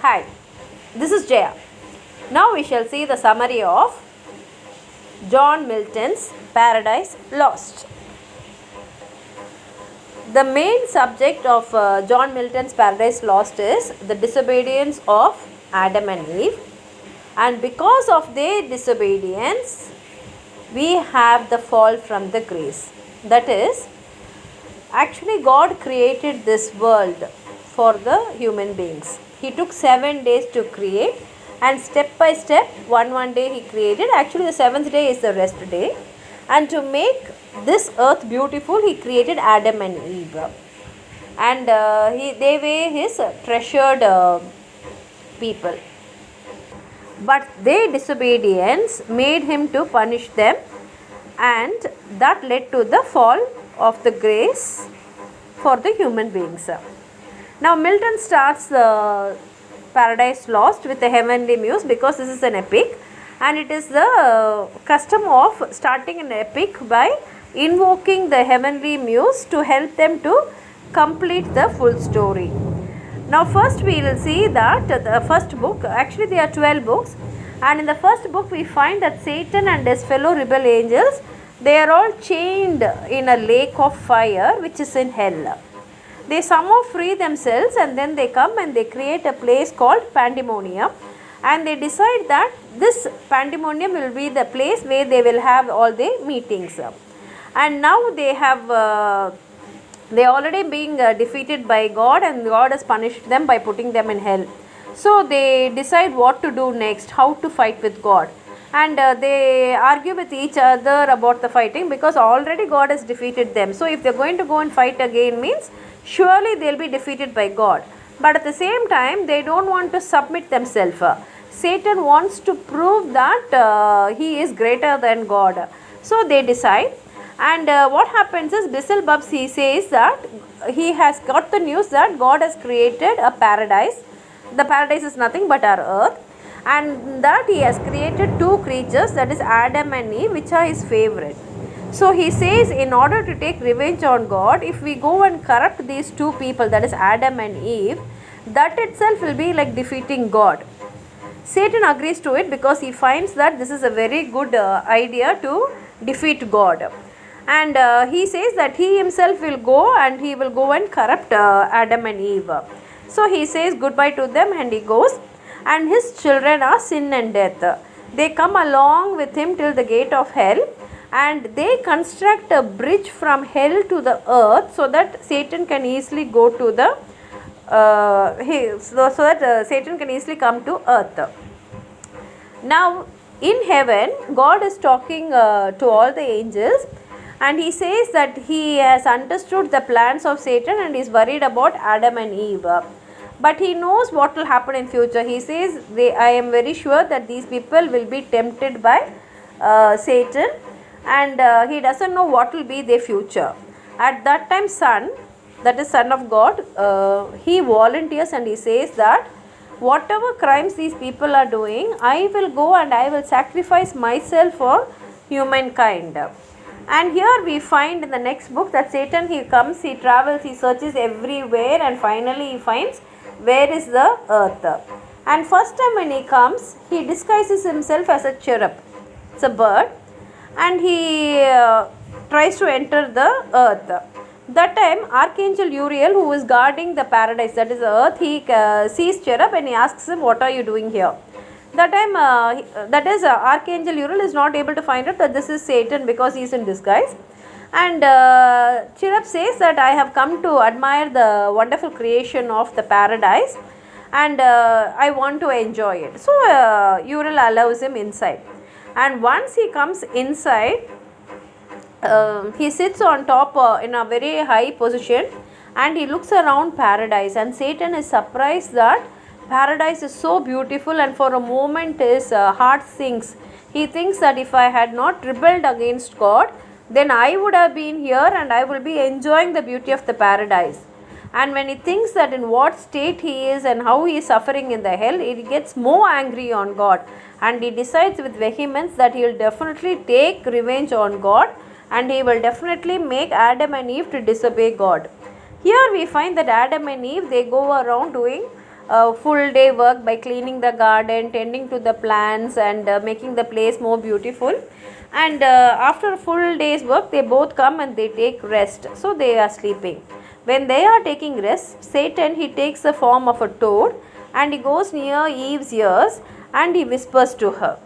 Hi, this is Jaya. Now we shall see the summary of John Milton's Paradise Lost. The main subject of John Milton's Paradise Lost is the disobedience of Adam and Eve, and because of their disobedience, we have the fall from the grace. That is, actually, God created this world for the human beings. He took 7 days to create, and step by step, one day He created. Actually, the seventh day is the rest day. And to make this earth beautiful, He created Adam and Eve. And they were His treasured people. But their disobedience made Him to punish them, and that led to the fall of the grace for the human beings. Now Milton starts the Paradise Lost with the Heavenly Muse, because this is an epic, and it is the custom of starting an epic by invoking the Heavenly Muse to help them to complete the full story. Now first we will see that the first book, actually there are 12 books, and in the first book we find that Satan and his fellow rebel angels, they are all chained in a lake of fire which is in hell. They somehow free themselves, and then they come and they create a place called Pandemonium, and they decide that this Pandemonium will be the place where they will have all the meetings. And now they have they already being defeated by God, and God has punished them by putting them in hell. So they decide what to do next, how to fight with God, and they argue with each other about the fighting, because already God has defeated them. So if they are going to go and fight again, means surely they will be defeated by God. But at the same time, they don't want to submit themselves. Satan wants to prove that he is greater than God. So they decide. And what happens is, Beelzebub, he says that he has got the news that God has created a paradise. The paradise is nothing but our earth, and that he has created two creatures, that is Adam and Eve, which are his favorite. So he says, in order to take revenge on God, if we go and corrupt these two people, that is Adam and Eve, that itself will be like defeating God. Satan agrees to it, because he finds that this is a very good idea to defeat God. And he says that he himself will go, and he will go and corrupt Adam and Eve. So he says goodbye to them, and he goes, and his children are sin and death. They come along with him till the gate of hell, and they construct a bridge from hell to the earth, so that Satan can easily go to the Satan can easily come to earth. Now in heaven, God is talking to all the angels, and he says that he has understood the plans of Satan and is worried about Adam and Eve. But he knows what will happen in future. He says, I am very sure that these people will be tempted by Satan, and he doesn't know what will be their future. At that time, Son, that is Son of God, he volunteers, and he says that whatever crimes these people are doing, I will go and I will sacrifice myself for humankind. And here we find in the next book that Satan, he comes, he travels, he searches everywhere, and finally he finds where is the earth. And first time when he comes, he disguises himself as a cherub. It's a bird, and he tries to enter the earth. That time Archangel Uriel, who is guarding the paradise, that is the earth, he sees cherub, and he asks him, what are you doing here? That time Archangel Uriel is not able to find out that this is Satan, because he is in disguise. And cherub says that I have come to admire the wonderful creation of the paradise, and I want to enjoy it. So Uriel allows him inside, and once he comes inside, he sits on top in a very high position, and he looks around paradise, and Satan is surprised that paradise is so beautiful, and for a moment his heart sinks. He thinks that if I had not rebelled against God, then I would have been here, and I will be enjoying the beauty of the paradise. And when he thinks that in what state he is and how he is suffering in the hell, he gets more angry on God, and he decides with vehemence that he will definitely take revenge on God, and he will definitely make Adam and Eve to disobey God. Here we find that Adam and Eve, they go around doing full day work by cleaning the garden, tending to the plants, and making the place more beautiful. And after a full day's work, they both come and they take rest. So they are sleeping. When they are taking rest, Satan, he takes the form of a toad and he goes near Eve's ears and he whispers to her.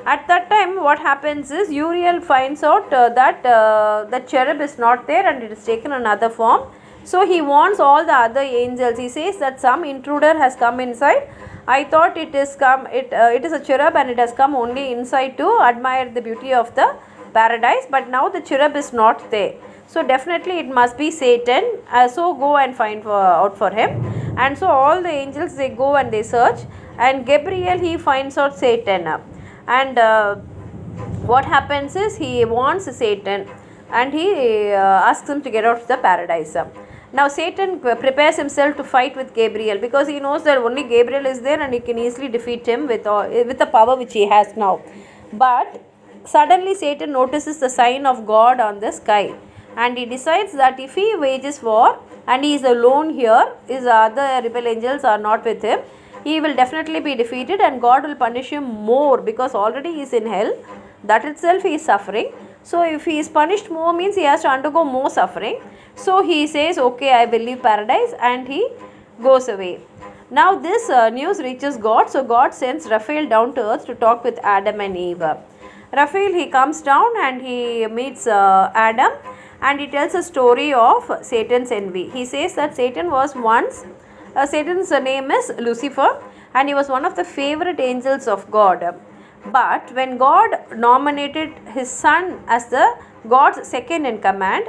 At that time, what happens is Uriel finds out that the cherub is not there and it has taken another form. So he warns all the other angels. He says that some intruder has come inside. I thought it is a cherub and it has come only inside to admire the beauty of the paradise. But now the cherub is not there. So definitely it must be Satan. So go and find out for him. And so all the angels, they go and they search. And Gabriel, he finds out Satan. And what happens is he warns Satan and he asks him to get out of the paradise. Now Satan prepares himself to fight with Gabriel because he knows that only Gabriel is there and he can easily defeat him with the power which he has now. But suddenly Satan notices the sign of God on the sky and he decides that if he wages war and he is alone here, his other rebel angels are not with him, he will definitely be defeated and God will punish him more because already he is in hell. That itself he is suffering. So if he is punished more means he has to undergo more suffering. So he says, okay, I will leave paradise, and he goes away. Now this news reaches God. So God sends Raphael down to earth to talk with Adam and Eve. Raphael, he comes down and he meets Adam and he tells a story of Satan's envy. He says that Satan was once Satan's name is Lucifer and he was one of the favorite angels of God. But when God nominated his son as the God's second in command,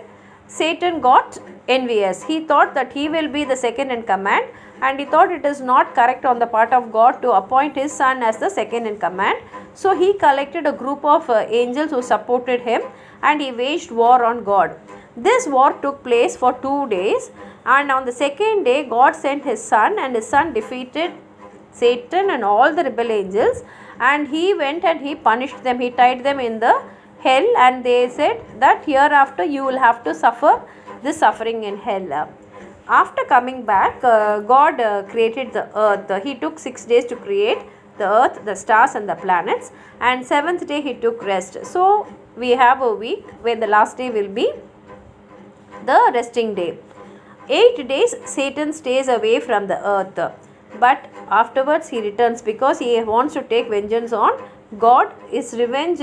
Satan got envious. He thought that he will be the second in command and he thought it is not correct on the part of God to appoint his son as the second in command. So he collected a group of angels who supported him and he waged war on God. This war took place for 2 days. And on the second day, God sent his son and his son defeated Satan and all the rebel angels. And he went and he punished them. He tied them in the hell and they said that hereafter you will have to suffer this suffering in hell. After coming back, God created the earth. He took 6 days to create the earth, the stars and the planets. And 7th day he took rest. So we have a week where the last day will be the resting day. 8 days Satan stays away from the earth, but afterwards he returns because he wants to take vengeance on God. His revenge,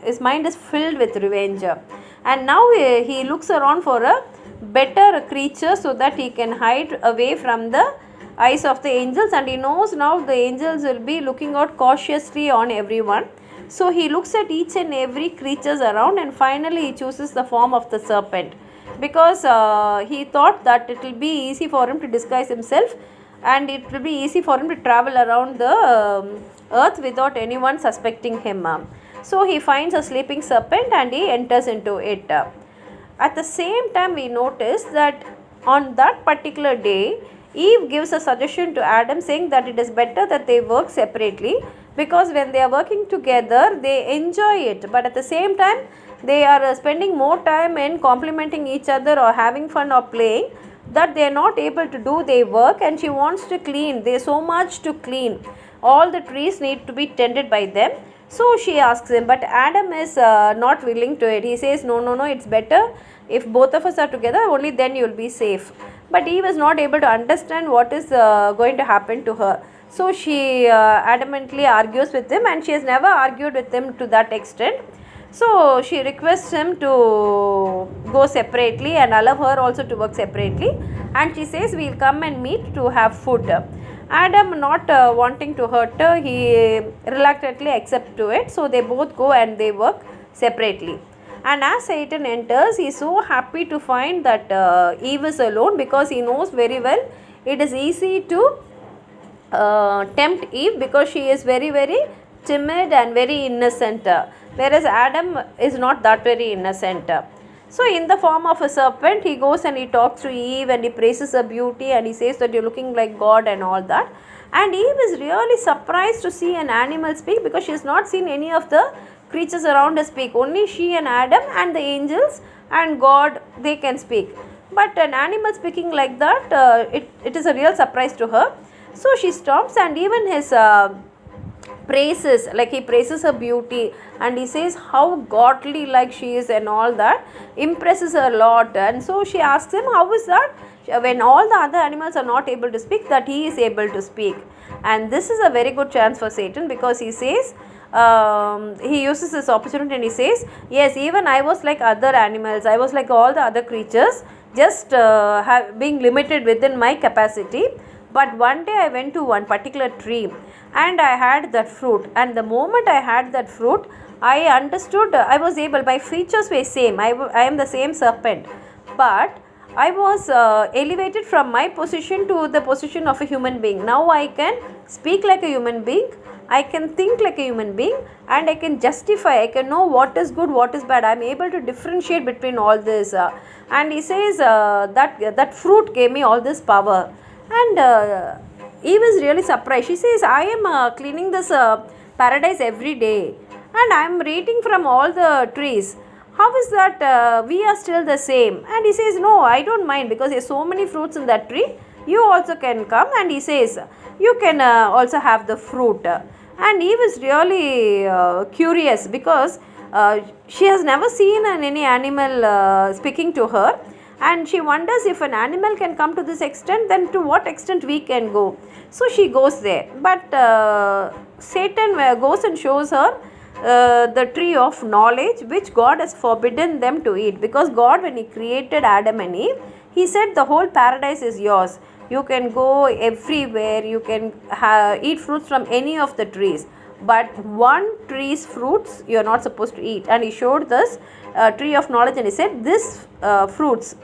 his mind is filled with revenge, and now he looks around for a better creature so that he can hide away from the eyes of the angels, and he knows now the angels will be looking out cautiously on everyone. So he looks at each and every creatures around and finally he chooses the form of the serpent because he thought that it will be easy for him to disguise himself and it will be easy for him to travel around the earth without anyone suspecting him. So he finds a sleeping serpent and he enters into it. At the same time, we notice that on that particular day, Eve gives a suggestion to Adam saying that it is better that they work separately because when they are working together, they enjoy it. But at the same time, they are spending more time in complimenting each other or having fun or playing that they are not able to do their work, and she wants to clean. There is so much to clean. All the trees need to be tended by them. So she asks him, but Adam is not willing to it. He says, no, it's better if both of us are together, only then you will be safe. But Eve is not able to understand what is going to happen to her. So she adamantly argues with him, and she has never argued with him to that extent. So she requests him to go separately and allow her also to work separately, and she says we'll come and meet to have food. Adam, not wanting to hurt her, he reluctantly accepts to it. So they both go and they work separately. And as Satan enters, he is so happy to find that Eve is alone because he knows very well it is easy to tempt Eve because she is very, very timid and very innocent, whereas Adam is not that very innocent. So in the form of a serpent, he goes and he talks to Eve and he praises her beauty and he says that you're looking like God and all that. And Eve is really surprised to see an animal speak because she has not seen any of the creatures around her speak. Only she and Adam and the angels and God, they can speak. But an animal speaking like that, it is a real surprise to her. So she stops, and even his praises, like he praises her beauty, and he says how godly like she is and all that impresses her a lot. And so she asks him, how is that when all the other animals are not able to speak, that he is able to speak? And this is a very good chance for Satan, because he says, he uses this opportunity and he says, yes, even I was like other animals, I was like all the other creatures, just being limited within my capacity. But one day I went to one particular tree and I had that fruit, and the moment I had that fruit, I understood, I was able, my features were same, I am the same serpent, but I was elevated from my position to the position of a human being. Now I can speak like a human being, I can think like a human being, and I can justify, I can know what is good, what is bad. I am able to differentiate between all this. And he says that fruit gave me all this power. And Eve is really surprised. She says, I am cleaning this paradise every day, and I am eating from all the trees. How is that we are still the same? And he says, no, I don't mind, because there are so many fruits in that tree. You also can come. And he says, you can also have the fruit. And Eve is really curious, because she has never seen any animal speaking to her. And she wonders, if an animal can come to this extent, then to what extent we can go. So she goes there. But Satan goes and shows her the tree of knowledge, which God has forbidden them to eat. Because God, when he created Adam and Eve, he said the whole paradise is yours. You can go everywhere, you can eat fruits from any of the trees, but one tree's fruits you are not supposed to eat. And he showed this tree of knowledge, and he said, this fruits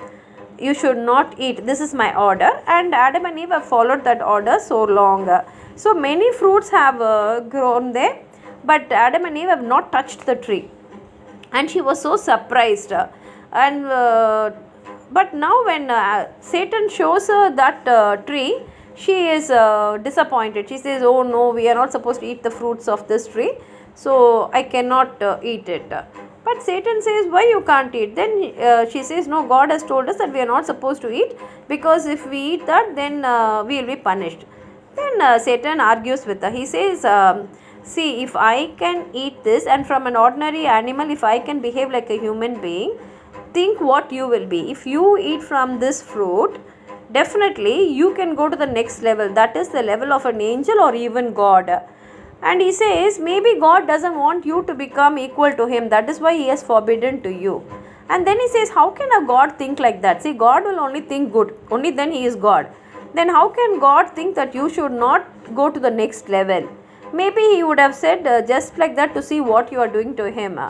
you should not eat, this is my order. And Adam and Eve have followed that order so long. So many fruits have grown there, but Adam and Eve have not touched the tree. And she was so surprised. But now when Satan shows her that tree, she is disappointed. She says, oh no, we are not supposed to eat the fruits of this tree, so I cannot eat it. But Satan says, why you can't eat? Then she says, no, God has told us that we are not supposed to eat, because if we eat that, then we will be punished. Then Satan argues with her. He says, see, if I can eat this, and from an ordinary animal, if I can behave like a human being, think what you will be. If you eat from this fruit, definitely you can go to the next level, that is the level of an angel or even God. And he says, maybe God doesn't want you to become equal to him, that is why he has forbidden to you. And then he says, how can a God think like that? See, God will only think good, only then he is God. Then how can God think that you should not go to the next level? Maybe he would have said just like that to see what you are doing to him.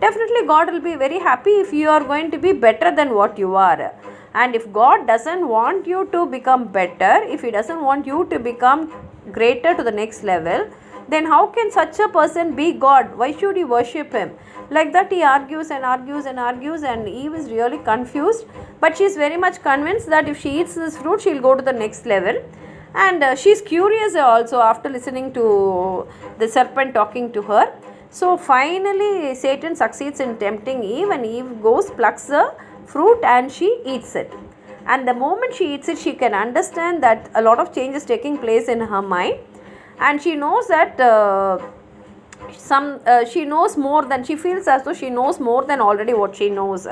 Definitely God will be very happy if you are going to be better than what you are. And if God doesn't want you to become better, if he doesn't want you to become greater to the next level, then how can such a person be God? Why should you worship him? Like that he argues and argues and argues, and Eve is really confused. But she is very much convinced that if she eats this fruit, she will go to the next level. And she is curious also after listening to the serpent talking to her. So finally Satan succeeds in tempting Eve, and Eve goes, plucks the fruit, and she eats it. And the moment she eats it, she can understand that a lot of change is taking place in her mind. And she knows that she knows more than, she feels as though she knows more than already what she knows.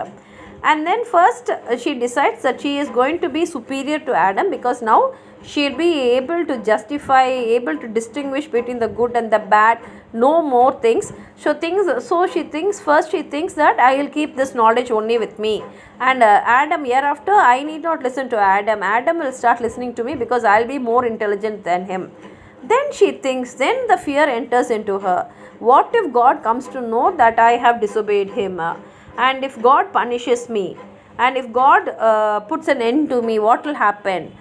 And then first she decides that she is going to be superior to Adam, because now she will be able to justify, able to distinguish between the good and the bad, know more things. So she thinks that I will keep this knowledge only with me, and Adam, hereafter I need not listen to Adam. Adam will start listening to me, because I will be more intelligent than him. Then she thinks, then the fear enters into her. What if God comes to know that I have disobeyed him? And if God punishes me? And if God puts an end to me, what will happen?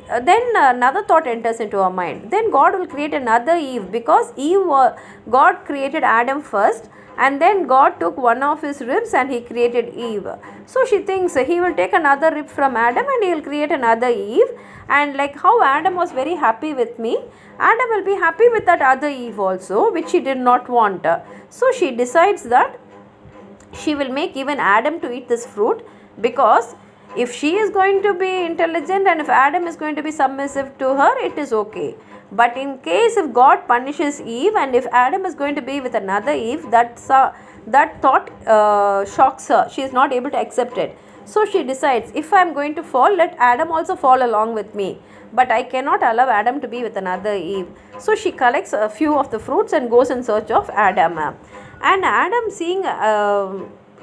Then another thought enters into her mind. Then God will create another Eve, because God created Adam first, and then God took one of his ribs and he created Eve. So she thinks he will take another rib from Adam and he will create another Eve. And like how Adam was very happy with me, Adam will be happy with that other Eve also, which she did not want. So she decides that she will make even Adam to eat this fruit, because If she is going to be intelligent and if Adam is going to be submissive to her, it is okay. But in case if God punishes Eve and if Adam is going to be with another Eve, that thought shocks her. She is not able to accept it. So she decides, if I am going to fall, let Adam also fall along with me. But I cannot allow Adam to be with another Eve. So she collects a few of the fruits and goes in search of Adam. And Adam, seeing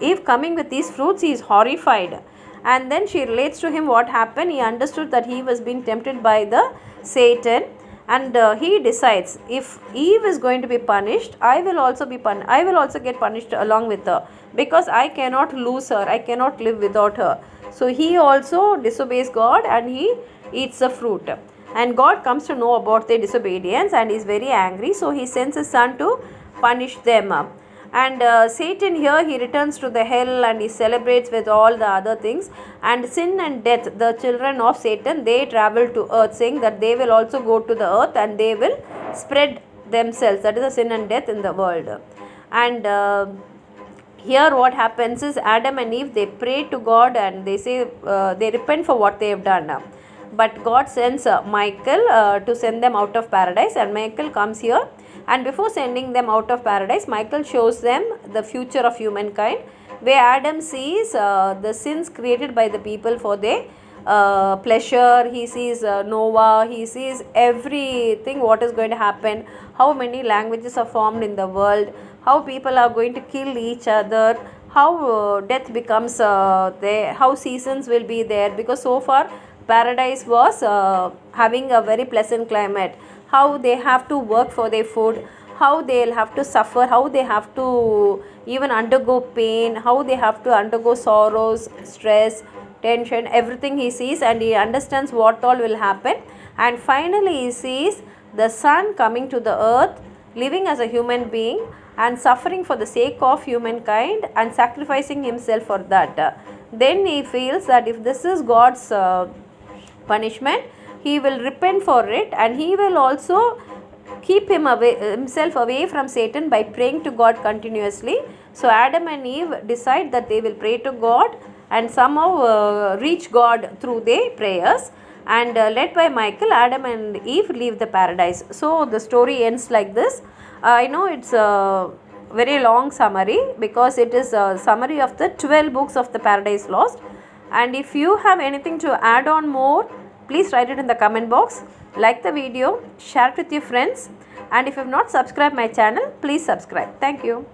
Eve coming with these fruits, he is horrified. And then she relates to him what happened. He understood that he was being tempted by the Satan, and he decides, if Eve is going to be punished, I will also get punished along with her, because I cannot lose her, I cannot live without her. So he also disobeys God and he eats the fruit. And God comes to know about their disobedience and is very angry. So he sends his son to punish them. And Satan here, he returns to the hell and he celebrates with all the other things. And sin and death, the children of Satan, they travel to earth, saying that they will also go to the earth and they will spread themselves. That is the sin and death in the world. And here what happens is, Adam and Eve, they pray to God and they say they repent for what they have done. But God sends Michael to send them out of paradise, and Michael comes here. And before sending them out of paradise, Michael shows them the future of humankind, where Adam sees the sins created by the people for their pleasure. He sees Noah, he sees everything what is going to happen, how many languages are formed in the world, how people are going to kill each other, how death becomes there, how seasons will be there, because so far paradise was having a very pleasant climate. How they have to work for their food, how they'll have to suffer, how they have to even undergo pain, how they have to undergo sorrows, stress, tension, everything he sees, and he understands what all will happen. And finally he sees the son coming to the earth, living as a human being and suffering for the sake of humankind and sacrificing himself for that. Then he feels that if this is God's punishment, he will repent for it, and he will also keep himself away from Satan by praying to God continuously. So Adam and Eve decide that they will pray to God and somehow reach God through their prayers. And led by Michael, Adam and Eve leave the paradise. So the story ends like this. I know it's a very long summary, because it is a summary of the 12 books of the Paradise Lost. And if you have anything to add on more, please write it in the comment box. Like the video, share it with your friends, and if you have not subscribed my channel, please subscribe. Thank you.